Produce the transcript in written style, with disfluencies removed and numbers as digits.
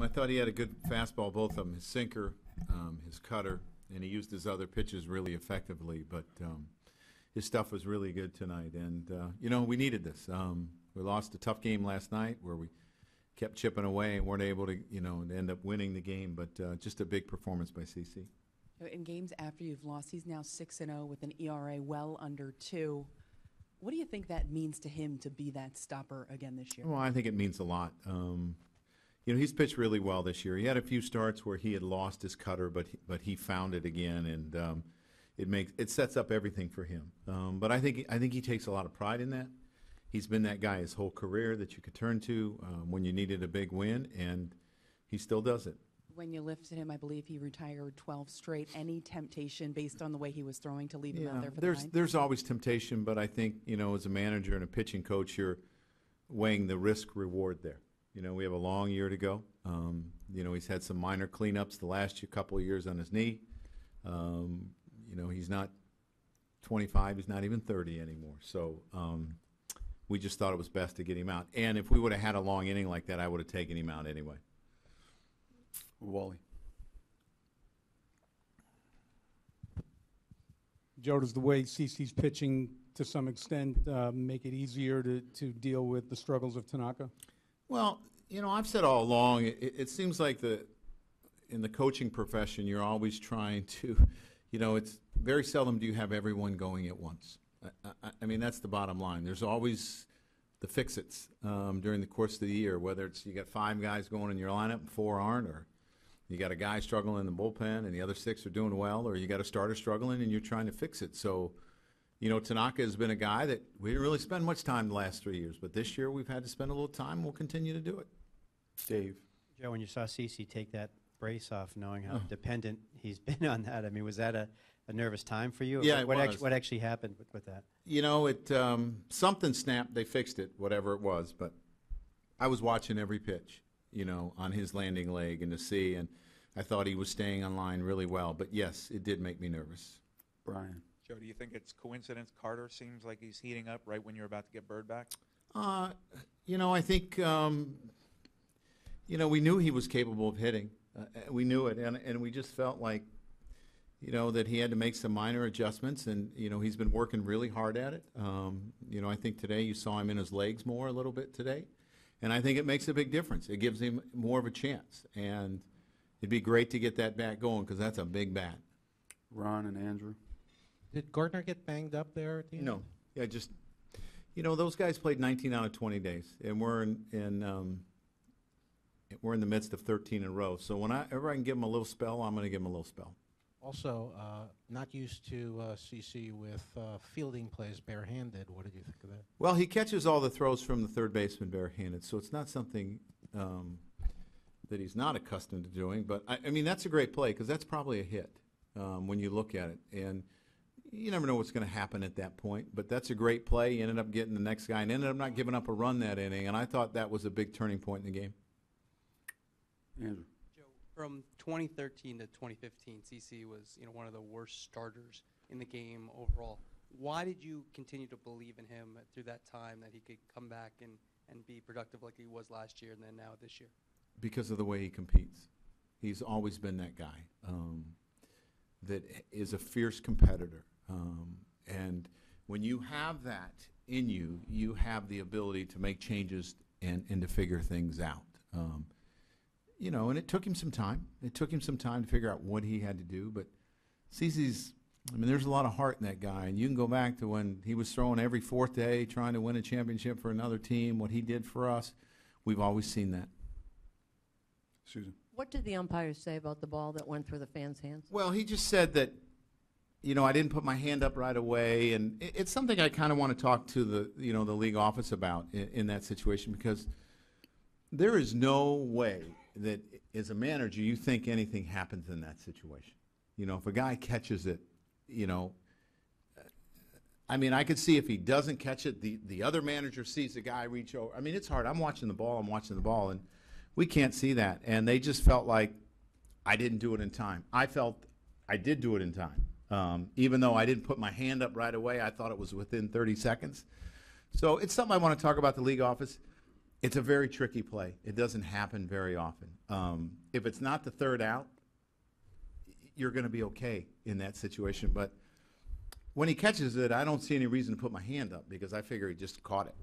I thought he had a good fastball, both of them, his sinker, his cutter, and he used his other pitches really effectively. But his stuff was really good tonight. And, we needed this. We lost a tough game last night where we kept chipping away and weren't able to, end up winning the game. But just a big performance by CC. In games after you've lost, he's now 6-0 with an ERA well under 2. What do you think that means to him to be that stopper again this year? Well, I think it means a lot. He's pitched really well this year. He had a few starts where he had lost his cutter, but he found it again, and it sets up everything for him. But I think he takes a lot of pride in that. He's been that guy his whole career that you could turn to when you needed a big win, and he still does it. When you lifted him, I believe he retired 12 straight. Any temptation based on the way he was throwing to leave him out there for the ninth? There's always temptation, but I think, as a manager and a pitching coach, you're weighing the risk-reward there. We have a long year to go. He's had some minor cleanups the last couple of years on his knee. He's not 25. He's not even 30 anymore. So we just thought it was best to get him out. And if we would have had a long inning like that, I would have taken him out anyway. Wally. Joe, does the way CC's pitching to some extent make it easier to deal with the struggles of Tanaka? Well, I've said all along, it seems like in the coaching profession, you're always trying to, it's very seldom do you have everyone going at once. I mean, that's the bottom line. There's always the fix-its during the course of the year, whether it's you got 5 guys going in your lineup and 4 aren't, or you got a guy struggling in the bullpen and the other 6 are doing well, or you got a starter struggling and you're trying to fix it. So, Tanaka has been a guy that we didn't really spend much time the last 3 years, but this year we've had to spend a little time. We'll continue to do it. Dave. Joe, when you saw CC take that brace off, knowing how dependent he's been on that, I mean, was that a nervous time for you? Yeah, what actually happened with that? Something snapped. They fixed it, whatever it was. But I was watching every pitch, on his landing leg and to see, and I thought he was staying on line really well. But yes, it did make me nervous. Brian. Joe, do you think it's coincidence Carter seems like he's heating up right when you're about to get Bird back? I think, we knew he was capable of hitting. We knew it, and we just felt like, that he had to make some minor adjustments, and, he's been working really hard at it. I think today you saw him in his legs more a little bit today, and I think it makes a big difference. It gives him more of a chance, and it'd be great to get that bat going because that's a big bat. Ron and Andrew. Did Gardner get banged up there at the end? No. Yeah, just, those guys played 19 out of 20 days, and we're in the midst of 13 in a row. So whenever I can give them a little spell, I'm going to give them a little spell. Also, not used to CC with fielding plays barehanded. What did you think of that? Well, he catches all the throws from the third baseman barehanded, so it's not something that he's not accustomed to doing. But, I mean, that's a great play because that's probably a hit when you look at it. And you never know what's going to happen at that point. But that's a great play. He ended up getting the next guy and ended up not giving up a run that inning. And I thought that was a big turning point in the game. Andrew. Joe, from 2013 to 2015, CC was one of the worst starters in the game overall. Why did you continue to believe in him through that time that he could come back and be productive like he was last year and then now this year? Because of the way he competes. He's always been that guy that is a fierce competitor. And when you have that in you, you have the ability to make changes and to figure things out. And it took him some time. It took him some time to figure out what he had to do. But there's a lot of heart in that guy. And you can go back to when he was throwing every 4th day, trying to win a championship for another team, what he did for us. We've always seen that. Susan. What did the umpires say about the ball that went through the fans' hands? Well, he just said that, I didn't put my hand up right away. And it's something I kind of want to talk to the league office about in that situation because there is no way that as a manager you think anything happens in that situation. If a guy catches it, I could see if he doesn't catch it, the other manager sees the guy reach over. It's hard. I'm watching the ball, and we can't see that. And they just felt like I didn't do it in time. I felt I did do it in time. Even though I didn't put my hand up right away, I thought it was within 30 seconds. So it's something I want to talk about the league office. It's a very tricky play. It doesn't happen very often. If it's not the third out, you're going to be okay in that situation. But when he catches it, I don't see any reason to put my hand up because I figure he just caught it.